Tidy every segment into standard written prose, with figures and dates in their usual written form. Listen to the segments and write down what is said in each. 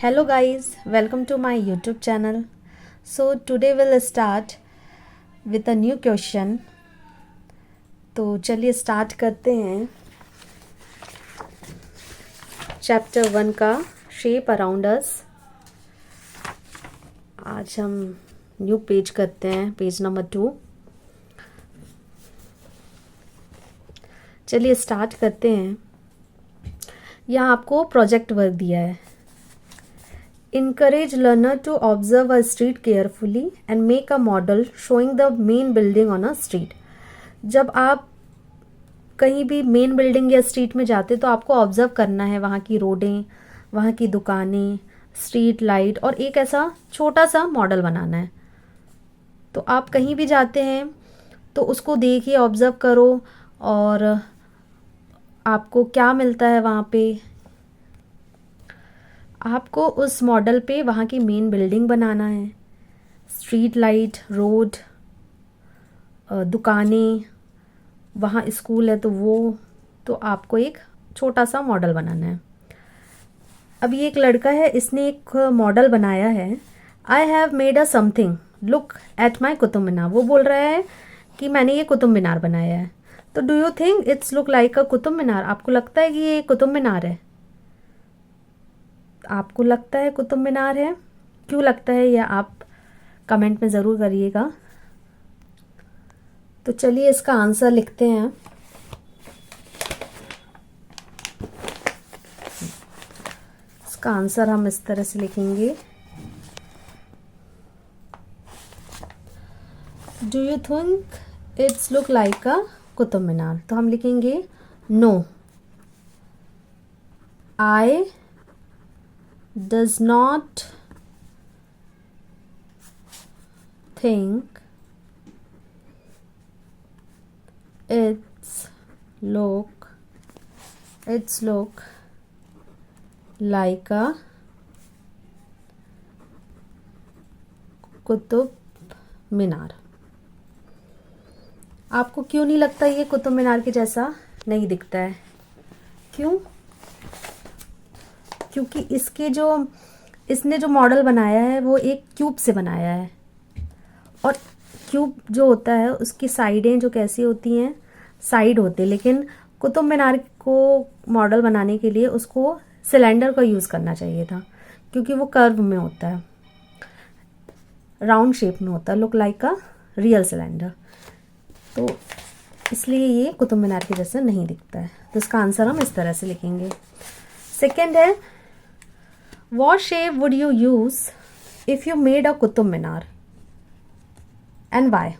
Hello guys, welcome to my YouTube channel. So today we'll start with a new question. तो चलिए start करते हैं chapter 1 का shape around us. आज हम न्यू पेज करते हैं, पेज नंबर 2। चलिए स्टार्ट करते हैं। यहाँ आपको प्रोजेक्ट वर्क दिया है। Encourage learner to observe a street carefully and make a model showing the main building on a street. जब आप कहीं भी मेन बिल्डिंग या स्ट्रीट में जाते तो आपको ऑब्जर्व करना है वहाँ की रोडें, वहाँ की दुकानें, स्ट्रीट लाइट और एक ऐसा छोटा सा मॉडल बनाना है। तो आप कहीं भी जाते हैं तो उसको देखिए, ऑब्जर्व करो और आपको क्या मिलता है वहाँ पे। आपको उस मॉडल पे वहाँ की मेन बिल्डिंग बनाना है, स्ट्रीट लाइट, रोड, दुकानें, वहाँ स्कूल है तो आपको एक छोटा सा मॉडल बनाना है। अब ये एक लड़का है, इसने एक मॉडल बनाया है। I have made a something look at my Qutub Minar. वो बोल रहा है कि मैंने ये कुतुब मीनार बनाया है। तो do you think it's look like a Qutub Minar? आपको लगता है कि ये कुतुब मीनार है? आपको लगता है कुतुब मीनार है? क्यों लगता है यह आप कमेंट में ज़रूर करिएगा। तो चलिए इसका आंसर लिखते हैं। इसका आंसर हम इस तरह से लिखेंगे, do you think it's look like a Qutub Minar? तो हम लिखेंगे no, I does not think it's look like a Qutub Minar. आपको क्यों नहीं लगता ये कुतुब मीनार के जैसा नहीं दिखता है? क्यों? क्योंकि इसने जो मॉडल बनाया है वो एक क्यूब से बनाया है, और क्यूब जो होता है उसकी साइडें जो कैसी होती हैं, साइड होते हैं। लेकिन कुतुब मीनार को मॉडल बनाने के लिए उसको सिलेंडर का यूज़ करना चाहिए था, क्योंकि वो कर्व में होता है, राउंड शेप में होता है, look like a real cylinder. तो इसलिए ये कुतुब मीनार के जैसा नहीं दिखता है। तो इसका आंसर हम इस तरह से लिखेंगे। सेकेंड है, what shape would you use if you made a Qutub Minar and why?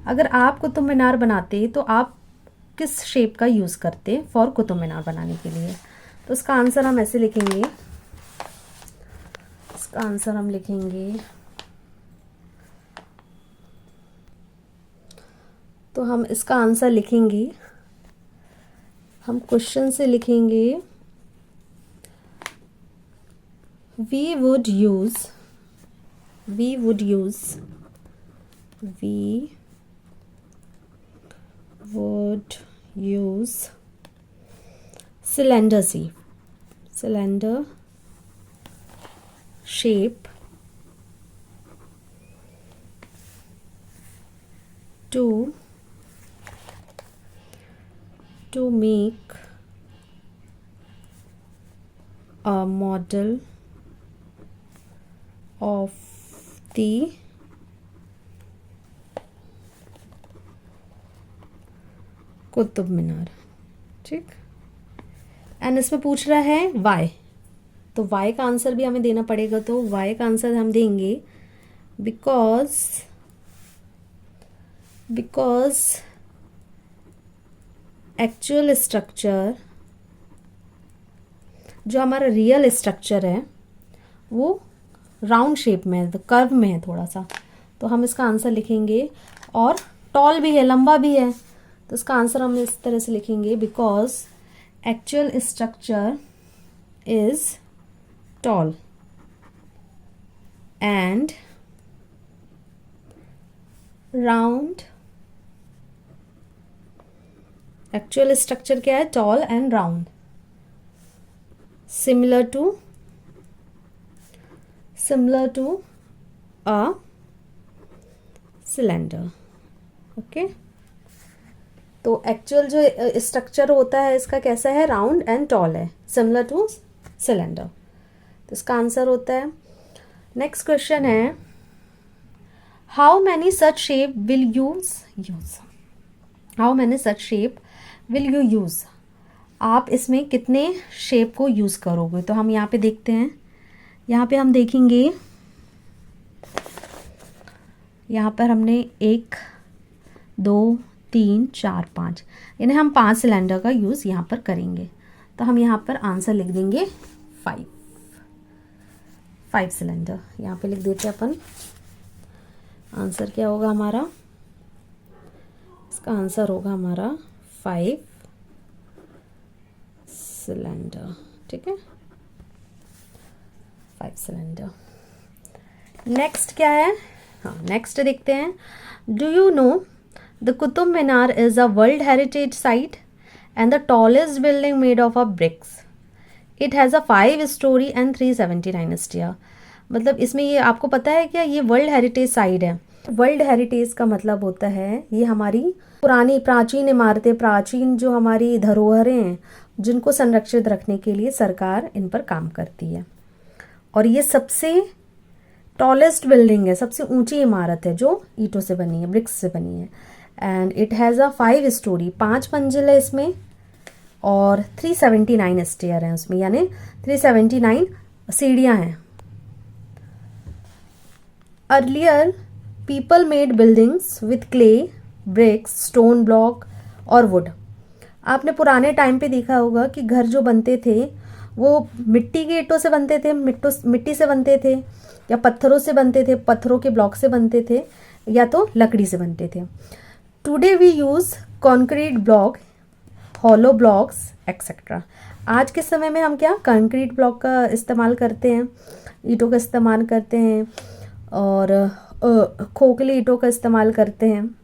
अगर आप कुतुब मीनार बनाते तो आप किस शेप का यूज़ करते फॉर कुतुब मीनार बनाने के लिए? तो इसका आंसर हम ऐसे लिखेंगे। इसका आंसर हम लिखेंगे, तो हम इसका आंसर लिखेंगे, हम क्वेश्चन से लिखेंगे, we would use cylinder shape to make a model of the Qutub Minar. ठीक, एंड इसमें पूछ रहा है वाई, तो वाई का आंसर भी हमें देना पड़ेगा। तो वाई का आंसर हम देंगे बिकॉज एक्चुअल स्ट्रक्चर, जो हमारा रियल स्ट्रक्चर है वो राउंड शेप में है, तो कर्व में है थोड़ा सा। तो हम इसका आंसर लिखेंगे, और टॉल भी है, लंबा भी है। तो इसका आंसर हम इस तरह से लिखेंगे, because actual structure is tall and round. Actual structure क्या है? Tall and round, similar to similar to a cylinder. Okay, तो एक्चुअल जो स्ट्रक्चर होता है इसका कैसा है, राउंड एंड टॉल है, सिमिलर टू सिलेंडर। तो इसका आंसर होता है। नेक्स्ट क्वेश्चन है, how many such shape will use how many such shape will you use, आप इसमें कितने शेप को यूज करोगे। तो हम यहाँ पे देखते हैं, यहाँ पे हम देखेंगे, यहाँ पर हमने 1 2 3 4 5, यानी हम 5 सिलेंडर का यूज़ यहाँ पर करेंगे। तो हम यहाँ पर आंसर लिख देंगे 5 सिलेंडर यहाँ पे लिख देते हैं अपन। आंसर क्या होगा हमारा, इसका आंसर होगा हमारा 5 सिलेंडर। ठीक है, 5 सिलेंडर। नेक्स्ट क्या है, हाँ नेक्स्ट देखते हैं। Do you know the Qutub Minar is a world heritage site and the tallest building made of a bricks. It has a 5 storey and 379 stair. मतलब इसमें ये आपको पता है क्या, ये वर्ल्ड हेरिटेज साइट है। वर्ल्ड हेरिटेज का मतलब होता है ये हमारी पुरानी प्राचीन इमारतें, प्राचीन जो हमारी धरोहरें हैं, जिनको संरक्षित रखने के लिए सरकार इन पर काम करती है। और ये सबसे टॉलेस्ट बिल्डिंग है, सबसे ऊंची इमारत है जो ईंटों से बनी है, ब्रिक्स से बनी है। And it has a 5 story, 5 मंजिल है इसमें, और 379 स्टेयर हैं उसमें, यानी 379 सीढ़ियाँ हैं। Earlier people made buildings with clay, bricks, stone block और वुड। आपने पुराने टाइम पे देखा होगा कि घर जो बनते थे वो मिट्टी के ईंटों से बनते थे, मिट्टी से बनते थे, या पत्थरों से बनते थे, पत्थरों के ब्लॉक से बनते थे, या तो लकड़ी से बनते थे। Today we use concrete block, hollow blocks etcetera. आज के समय में हम क्या कंक्रीट ब्लॉक का इस्तेमाल करते हैं, ईंटों का इस्तेमाल करते हैं, और खोखली ईंटों का इस्तेमाल करते हैं।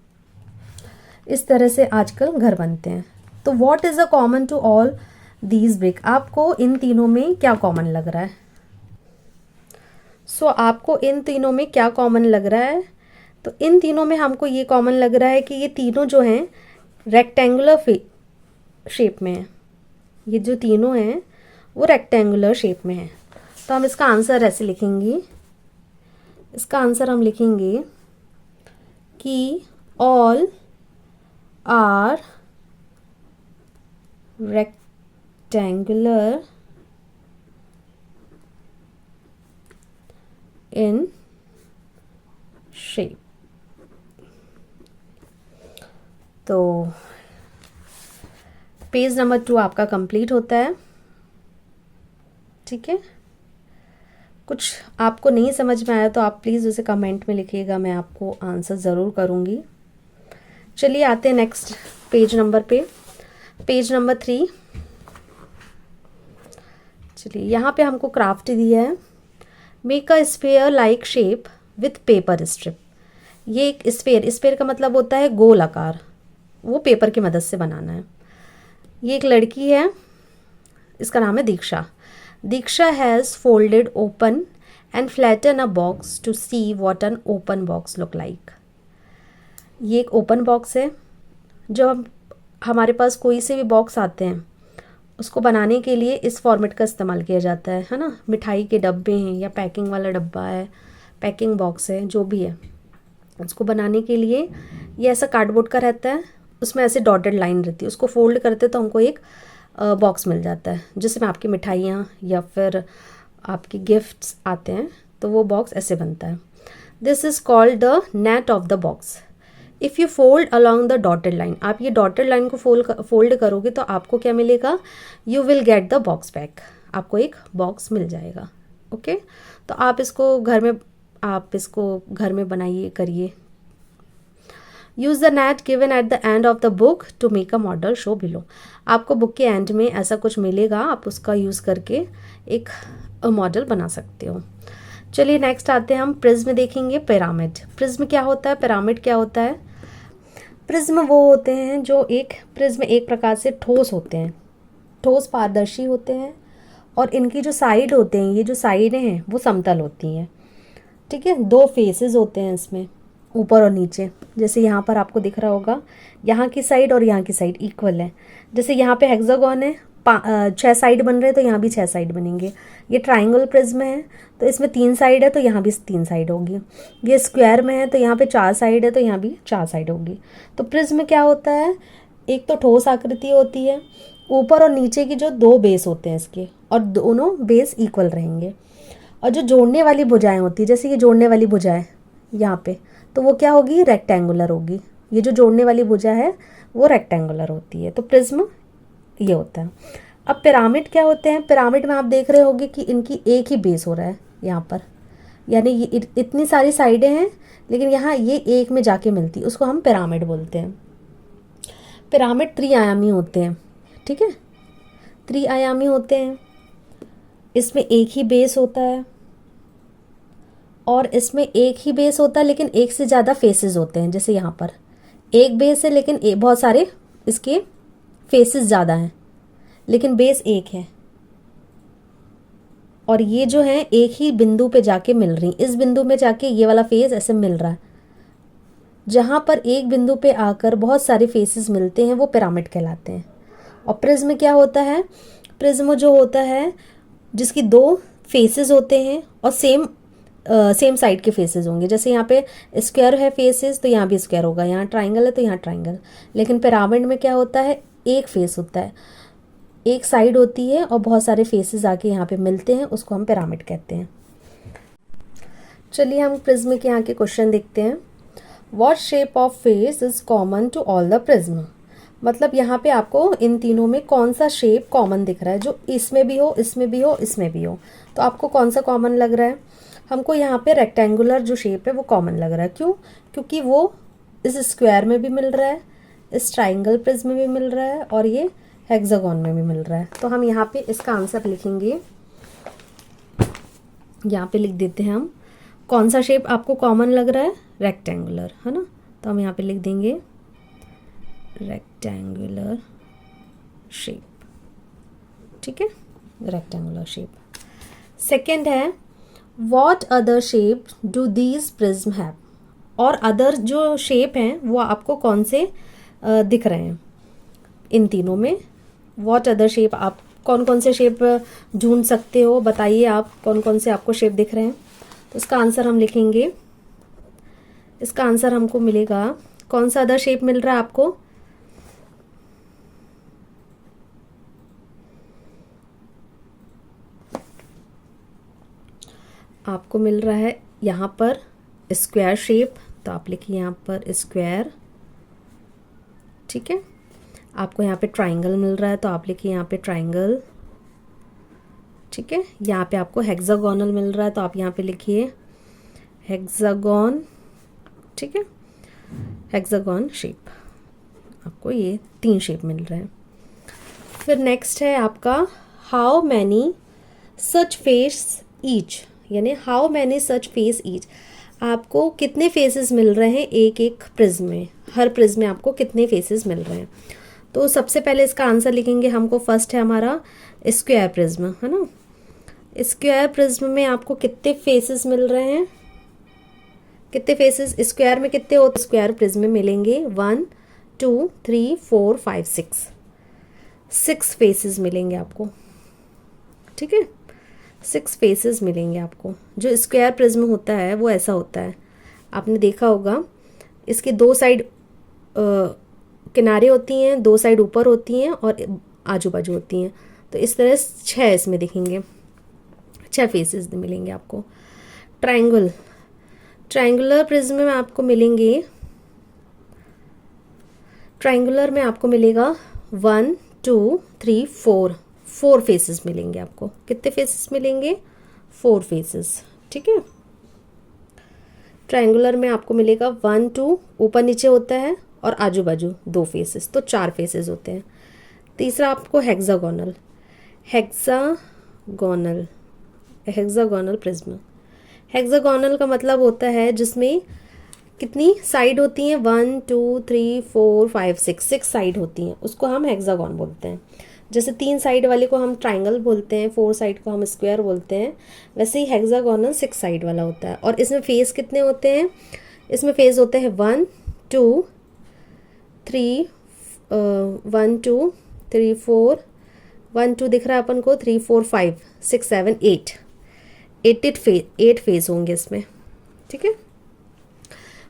इस तरह से आजकल घर बनते हैं। तो what is a common to all these brick, आपको इन तीनों में क्या कॉमन लग रहा है। आपको इन तीनों में क्या कॉमन लग रहा है, तो इन तीनों में हमको ये कॉमन लग रहा है कि ये तीनों जो हैं रेक्टेंगुलर शेप में हैं। ये जो तीनों हैं वो रेक्टेंगुलर शेप में हैं। तो हम इसका आंसर ऐसे लिखेंगे, इसका आंसर हम लिखेंगे कि all are rectangular in shape. तो पेज नंबर 2 आपका कंप्लीट होता है। ठीक है, कुछ आपको नहीं समझ में आया तो आप प्लीज़ उसे कमेंट में लिखिएगा, मैं आपको आंसर ज़रूर करूँगी। चलिए आते हैं नेक्स्ट पेज नंबर पे, पेज नंबर 3। चलिए यहाँ पे हमको क्राफ्ट दिया है, make a sphere like shape with paper strip. ये एक स्फेयर का मतलब होता है गोल आकार, वो पेपर की मदद से बनाना है। ये एक लड़की है, इसका नाम है Diksha. Diksha has folded open and flatten a box to see what an open box look like. ये एक ओपन बॉक्स है। जब हमारे पास कोई से भी बॉक्स आते हैं उसको बनाने के लिए इस फॉर्मेट का इस्तेमाल किया जाता है ना। मिठाई के डब्बे हैं या पैकिंग वाला डब्बा है, पैकिंग बॉक्स है, जो भी है, उसको बनाने के लिए ये ऐसा कार्डबोर्ड का रहता है, उसमें ऐसे डॉटेड लाइन रहती है, उसको फोल्ड करते तो हमको एक बॉक्स मिल जाता है जिसमें आपकी मिठाइयाँ या फिर आपके गिफ्ट्स आते हैं, तो वो बॉक्स ऐसे बनता है। This is called the net of the box. If you fold along the dotted line, आप ये डॉटेड लाइन को फोल्ड करोगे तो आपको क्या मिलेगा, you will get the box back, आपको एक बॉक्स मिल जाएगा। ओके, तो आप इसको घर में बनाइए, करिए। Use the net given at the end of the book to make a model show below. आपको बुक के एंड में ऐसा कुछ मिलेगा, आप उसका यूज़ करके एक मॉडल बना सकते हो। चलिए नेक्स्ट आते हैं हम प्रिज्म देखेंगे। पिरामिड, प्रिज्म क्या होता है, पिरामिड क्या होता है। प्रिज्म वो होते हैं जो प्रिज्म एक प्रकार से ठोस होते हैं, ठोस पारदर्शी होते हैं और इनकी जो साइड होते हैं, ये जो साइडें हैं वो समतल होती हैं। ठीक है, दो फेसेस होते हैं इसमें, ऊपर और नीचे। जैसे यहाँ पर आपको दिख रहा होगा, यहाँ की साइड और यहाँ की साइड इक्वल है। जैसे यहाँ पे हेक्सागोन है, 6 साइड बन रहे हैं, तो यहाँ भी 6 साइड बनेंगे। ये ट्राइंगल प्रिज्म है तो इसमें 3 साइड है, तो यहाँ भी 3 साइड होगी। ये स्क्वायर में है तो यहाँ पे 4 साइड है, तो यहाँ भी 4 साइड होगी। तो प्रिज्म क्या होता है, एक तो ठोस आकृति होती है, ऊपर और नीचे की जो 2 बेस होते हैं इसके, और दोनों बेस इक्वल रहेंगे। और जो जोड़ने वाली भुजाएं होती है, जैसे ये जोड़ने वाली भुजा है यहाँ पे, तो वो क्या होगी, रेक्टेंगुलर होगी। ये जो जोड़ने वाली भुजा है वो रेक्टेंगुलर होती है। तो प्रिज्म ये होता है। अब पिरामिड क्या होते हैं, पिरामिड में आप देख रहे होंगे कि इनकी एक ही बेस हो रहा है यहाँ पर, यानी ये इतनी सारी साइडें हैं लेकिन यहाँ ये एक में जाके मिलती, उसको हम पिरामिड बोलते हैं। पिरामिड त्रिआयामी होते हैं। ठीक है, त्रिआयामी होते हैं। इसमें एक ही बेस होता है, और इसमें एक ही बेस होता है लेकिन एक से ज़्यादा फेसेस होते हैं। जैसे यहाँ पर एक बेस है लेकिन बहुत सारे इसके फेसेस ज़्यादा हैं, लेकिन बेस एक है। और ये जो है एक ही बिंदु पे जाके मिल रही, इस बिंदु में जाके ये वाला फेस ऐसे मिल रहा है। जहाँ पर एक बिंदु पे आकर बहुत सारे फेसेस मिलते हैं वो पिरामिड कहलाते हैं। और प्रिज्म क्या होता है, प्रिज्म जो होता है जिसकी 2 फेसेस होते हैं और सेम साइड के फेसेस होंगे। जैसे यहाँ पे स्क्वायर है फेसेस, तो यहाँ भी स्क्वायर होगा, यहाँ ट्राइंगल है तो यहाँ ट्राइंगल। लेकिन पिरामिड में क्या होता है, एक फेस होता है, एक साइड होती है और बहुत सारे फेसेस आके यहाँ पे मिलते हैं, उसको हम पिरामिड कहते हैं। चलिए हम प्रिज्म के यहाँ के क्वेश्चन देखते हैं। What shape of face is common to all the prism. मतलब यहाँ पे आपको इन तीनों में कौन सा शेप कॉमन दिख रहा है, जो इसमें भी हो, इसमें भी हो, इसमें भी हो। तो आपको कौन सा कॉमन लग रहा है, हमको यहाँ पे रेक्टेंगुलर जो शेप है वो कॉमन लग रहा है। क्यों, क्योंकि वो इस स्क्वायर में भी मिल रहा है, इस ट्राइंगल प्रिज्म में भी मिल रहा है, और ये हेक्सागोन में भी मिल रहा है। तो हम यहाँ पे इसका आंसर लिखेंगे, यहाँ पे लिख देते हैं हम, कौन सा शेप आपको कॉमन लग रहा है, रेक्टेंगुलर, है ना। तो हम यहाँ पे लिख देंगे रेक्टेंगुलर शेप। ठीक है, रेक्टेंगुलर शेप। सेकेंड है, what other shape do these prism have. और अदर जो शेप हैं वो आपको कौन से दिख रहे हैं इन तीनों में। वॉट अदर शेप, आप कौन कौन से शेप ढूंढ सकते हो, बताइए आप कौन कौन से आपको शेप दिख रहे हैं। तो इसका आंसर हम लिखेंगे, इसका आंसर हमको मिलेगा, कौन सा अदर शेप मिल रहा है आपको, आपको मिल रहा है यहाँ पर स्क्वायर शेप, तो आप लिखिए यहाँ पर स्क्वायर। ठीक है, आपको यहाँ पे ट्राइंगल मिल रहा है तो आप लिखिए यहाँ पे ट्राइंगल। ठीक है, यहाँ पे आपको हेक्सागोनल मिल रहा है तो आप यहाँ पे लिखिए हेक्सागोन। ठीक है, हेक्सागोन शेप, आपको ये 3 शेप मिल रहे हैं। फिर नेक्स्ट है आपका how many such face each, यानी how many such face each, आपको कितने फेसेस मिल रहे हैं एक एक प्रिज्म में, हर प्रिज्म में आपको कितने फेसेस मिल रहे हैं। तो सबसे पहले इसका आंसर लिखेंगे, हमको फर्स्ट है हमारा स्क्वायर प्रिज्म, है ना। स्क्वायर प्रिज्म में आपको कितने फेसेस मिल रहे हैं, कितने फेसेस स्क्वायर में कितने होते, स्क्वायर प्रिज्म में मिलेंगे 1 2 3 4 5 6 फेसेस मिलेंगे आपको। ठीक है, 6 फेसेस मिलेंगे आपको। जो स्क्वायर प्रिज्म होता है वो ऐसा होता है, आपने देखा होगा, इसके 2 साइड किनारे होती हैं, 2 साइड ऊपर होती हैं और आजू बाजू होती हैं। तो इस तरह 6 इसमें दिखेंगे, 6 फेसेस मिलेंगे आपको। ट्राइंगल, ट्राइंगुलर प्रिज्म में आपको मिलेंगे, ट्राइंगुलर में आपको मिलेगा 1 2 3 4 फेसेस मिलेंगे आपको। कितने फेसेस मिलेंगे, 4 फेसेस। ठीक है, ट्राइंगुलर में आपको मिलेगा 1 2, ऊपर नीचे होता है, और आजू बाजू 2 फेसेस, तो 4 फेसेस होते हैं। तीसरा आपको hexagonal, hexagonal, hexagonal prism. Hexagonal का मतलब होता है जिसमें कितनी साइड होती हैं, 1 2 3 4 5 6 साइड होती हैं, उसको हम हेक्सागोन बोलते हैं। जैसे 3 साइड वाले को हम ट्राइंगल बोलते हैं, 4 साइड को हम स्क्वायर बोलते हैं, वैसे ही हेक्सागोनल 6 साइड वाला होता है। और इसमें फेस कितने होते हैं? इसमें फेस होते हैं 1 2 3 1 2 3 4 1 2 दिख रहा है अपन को, 3 4 5 6 7 8 8 फेस होंगे इसमें, ठीक है।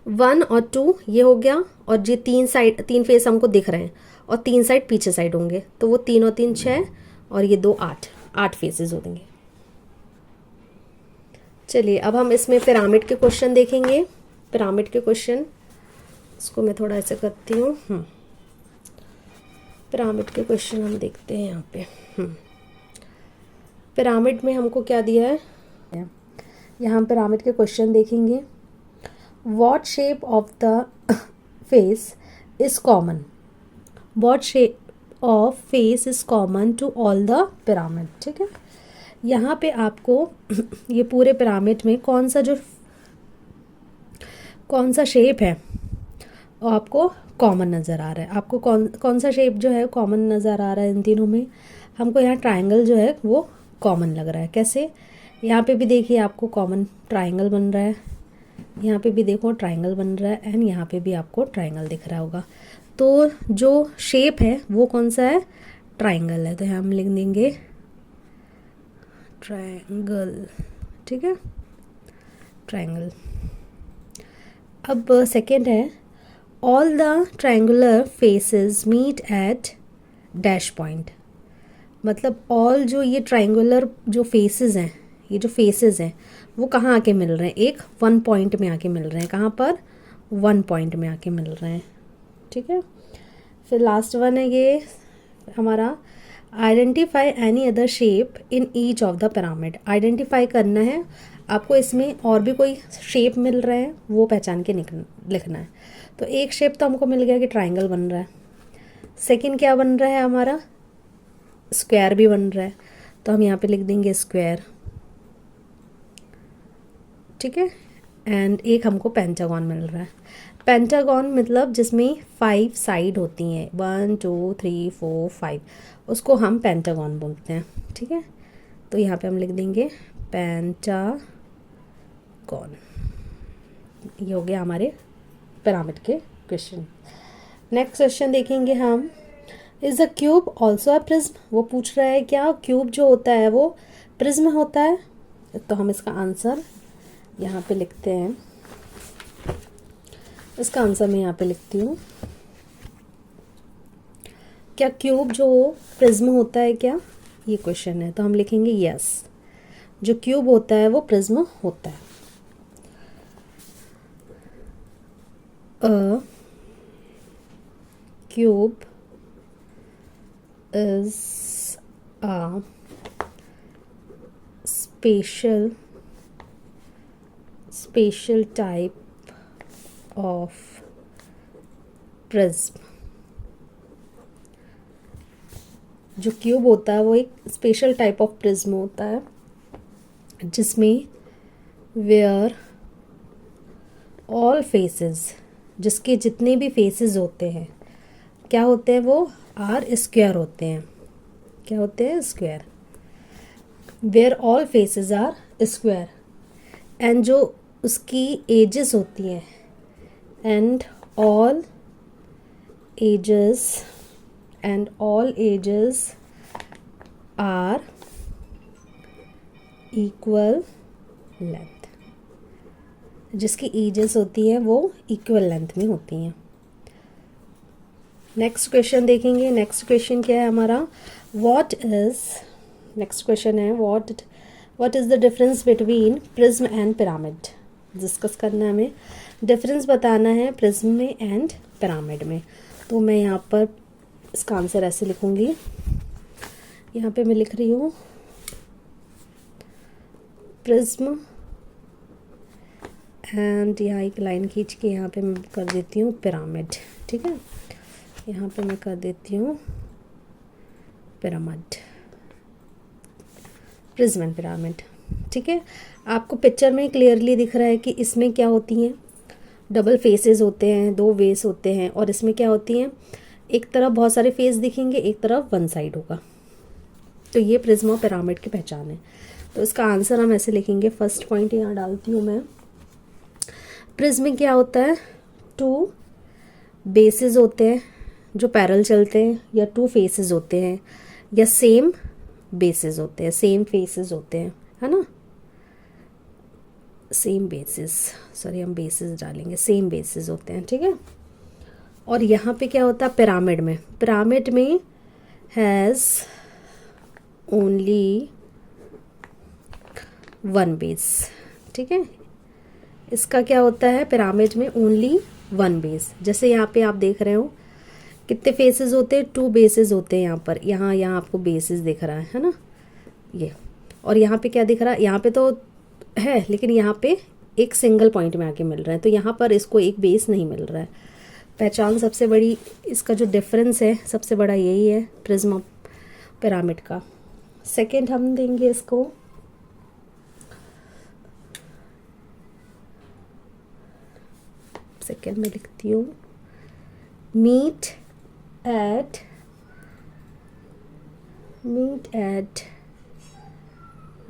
1 और 2 ये हो गया, और ये 3 फेस हमको दिख रहे हैं, और 3 साइड पीछे साइड होंगे, तो वो 3 और 3 6 और ये 2 8 फेसेस होंगे। चलिए अब हम इसमें पिरामिड के क्वेश्चन देखेंगे। पिरामिड के क्वेश्चन, इसको मैं थोड़ा ऐसे करती हूँ। पिरामिड के क्वेश्चन हम देखते हैं यहाँ पे। पिरामिड में हमको क्या दिया है, यहाँ हम पिरामिड के क्वेश्चन देखेंगे। What shape of the face is common? What shape of face is common to all the pyramid? ठीक है, यहाँ पे आपको ये पूरे पिरामिड में कौन सा शेप है वो आपको कॉमन नज़र आ रहा है। आपको कौन सा शेप जो है कॉमन नज़र आ रहा है इन तीनों में? हमको यहाँ ट्राइंगल जो है वो कॉमन लग रहा है। कैसे? यहाँ पे भी देखिए आपको कॉमन ट्राइंगल बन रहा है, यहाँ पे भी देखो ट्राइंगल बन रहा है, एंड यहाँ पे भी आपको ट्राइंगल दिख रहा होगा। तो जो शेप है वो कौन सा है? ट्राइंगल है। तो यहाँ हम लिख देंगे ट्राइंगल, ठीक है, ट्राइंगल। अब सेकंड है, all the triangular faces meet at dash point. मतलब ऑल जो ये ट्रायंगुलर जो फेसेस हैं, ये जो फेसेस हैं वो कहाँ आके मिल रहे हैं? एक 1 पॉइंट में आके मिल रहे हैं। कहाँ पर? 1 पॉइंट में आके मिल रहे हैं, ठीक है। फिर लास्ट वन है ये हमारा, identify any other shape in each of the pyramid. Identify करना है आपको, इसमें और भी कोई शेप मिल रहा है वो पहचान के लिखना है। तो एक शेप तो हमको मिल गया कि ट्राइंगल बन रहा है। सेकंड क्या बन रहा है हमारा? स्क्वायर भी बन रहा है, तो हम यहाँ पे लिख देंगे स्क्वायर, ठीक है। एंड एक हमको पेंटागन मिल रहा है। पेंटागन मतलब जिसमें 5 साइड होती हैं, 1 2 3 4 5, उसको हम पेंटागन बोलते हैं, ठीक है। तो यहाँ पे हम लिख देंगे पेंटागन। ये हो गया हमारे पिरामिड के क्वेश्चन। नेक्स्ट क्वेश्चन देखेंगे हम, is a cube also a prism. वो पूछ रहा है क्या क्यूब जो होता है वो प्रिज्म होता है? तो हम इसका आंसर यहाँ पे लिखते हैं। इसका आंसर मैं यहाँ पे लिखती हूँ, क्या क्यूब जो प्रिज्म होता है क्या? ये क्वेश्चन है, तो हम लिखेंगे यस, जो क्यूब होता है वो प्रिज्म होता है। अ cube is a special type of prism। जो क्यूब होता है वो एक स्पेशल टाइप ऑफ प्रिज्म होता है, जिसमें वेयर ऑल फेसेस, जिसके जितने भी फेसेस होते हैं क्या होते हैं? वो आर स्क्वायर होते हैं। क्या होते हैं? Square. Where all faces are square, and जो उसकी एजेस होती हैं, and all edges are equal length. जिसकी एजेस होती है वो इक्वल लेंथ में होती हैं। नेक्स्ट क्वेश्चन देखेंगे। नेक्स्ट क्वेश्चन क्या है हमारा? नेक्स्ट क्वेश्चन है what is the difference between prism and pyramid. Discuss करना है हमें, डिफरेंस बताना है प्रिज्म में एंड पिरामिड में। तो मैं यहाँ पर इसका आंसर ऐसे लिखूँगी, यहाँ पे मैं लिख रही हूँ प्रिज्म, एंड यहाँ एक लाइन खींच के यहाँ पे मैं कर देती हूँ पिरामिड, ठीक है। यहाँ पे मैं कर देती हूँ पिरामिड, प्रिज्म एंड पिरामिड, ठीक है। आपको पिक्चर में क्लियरली दिख रहा है कि इसमें क्या होती हैं? डबल फेसेस होते हैं, 2 वेस होते हैं, और इसमें क्या होती हैं? एक तरफ बहुत सारे फेस दिखेंगे, एक तरफ वन साइड होगा। तो ये प्रिज्म और पिरामिड की पहचान है। तो इसका आंसर हम ऐसे लिखेंगे, फर्स्ट पॉइंट यहाँ डालती हूँ मैं। प्रिज्म में क्या होता है, टू बेसेस होते हैं जो पैरेलल चलते हैं, या टू फेसेस होते हैं, या सेम बेसेस होते हैं, सेम फेसेस होते हैं, है ना, सेम बेसिस, सॉरी हम बेसिस डालेंगे, सेम बेसिस होते हैं, ठीक है। और यहाँ पे क्या होता है पिरामिड में, पिरामिड में हैज़ ओनली वन बेस, ठीक है। इसका क्या होता है, पिरामिड में ओनली वन बेस। जैसे यहाँ पे आप देख रहे हो कितने फेसेस होते हैं, टू बेसेस होते हैं यहाँ पर, यहाँ आपको बेसिस दिख रहा है ना ये। और यहाँ पे क्या दिख रहा है, यहाँ पे तो है लेकिन यहाँ पे एक सिंगल पॉइंट में आके मिल रहा है, तो यहाँ पर इसको एक बेस नहीं मिल रहा है। पहचान सबसे बड़ी, इसका जो डिफरेंस है सबसे बड़ा यही है प्रिज्म पिरामिड का। सेकंड हम देंगे इसको सेकंड में लिखती हूँ, मीट एट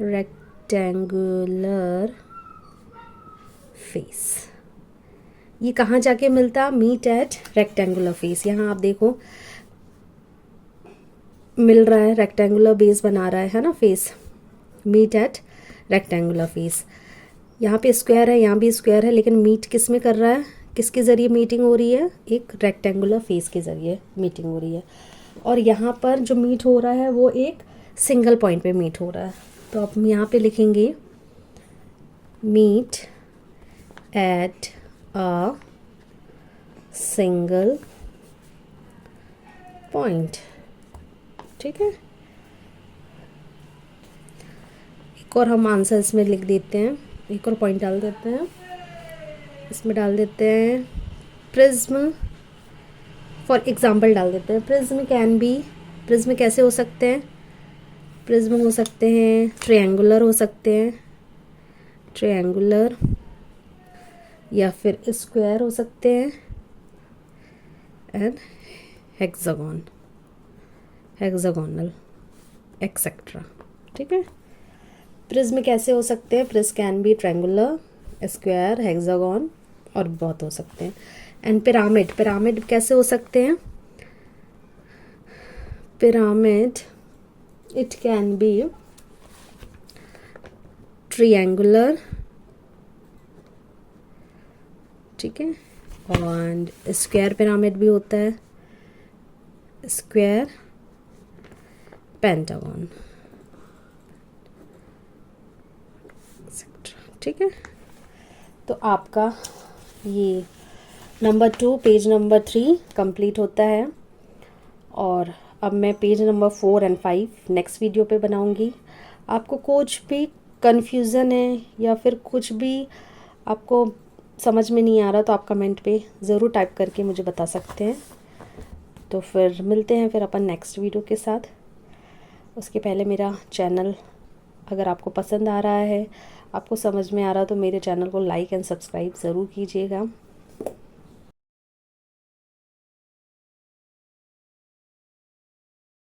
रेक्टेंगुलर फेस। ये कहाँ जाके मिलता, मीट एट रेक्टेंगुलर फेस। यहाँ आप देखो मिल रहा है, रेक्टेंगुलर बेस बना रहा है ना face, meet at rectangular face. यहाँ पे स्क्वायर है, यहाँ भी स्क्वायर है, लेकिन मीट किस में कर रहा है, किसके ज़रिए मीटिंग हो रही है, एक रेक्टेंगुलर फेस के ज़रिए मीटिंग हो रही है। और यहाँ पर जो मीट हो रहा है वो एक सिंगल पॉइंट पे मीट हो रहा है। तो आप यहाँ पे लिखेंगे meet at a single point, ठीक है। एक और हम आंसर इसमें लिख देते हैं, एक और पॉइंट डाल देते हैं, इसमें डाल देते हैं प्रिज्म, फॉर एग्जांपल डाल देते हैं प्रिज्म कैन बी, प्रिज्म कैसे हो सकते हैं, प्रिज्म हो सकते हैं ट्रायंगुलर, हो सकते हैं ट्रायंगुलर, या फिर स्क्वायर हो सकते हैं, एंड हेक्सागोन, हेक्सागोनल एक्सेट्रा, ठीक है। प्रिज्म कैसे हो सकते हैं, prism can be triangular, square, hexagon और बहुत हो सकते हैं। एंड पिरामिड, पिरामिड कैसे हो सकते हैं, pyramid it can be triangular, ठीक है। और स्क्वायर पिरामिड भी होता है, स्क्वायर, पेंटागन, ठीक है। तो आपका ये नंबर 2 पेज नंबर 3 कंप्लीट होता है। और अब मैं page number 4 and 5 next video पे बनाऊंगी। आपको कुछ भी कन्फ्यूज़न है या फिर कुछ भी आपको समझ में नहीं आ रहा तो आप कमेंट पे ज़रूर टाइप करके मुझे बता सकते हैं। तो फिर मिलते हैं फिर अपन नेक्स्ट वीडियो के साथ। उसके पहले मेरा चैनल अगर आपको पसंद आ रहा है, आपको समझ में आ रहा तो मेरे चैनल को लाइक एंड सब्सक्राइब ज़रूर कीजिएगा।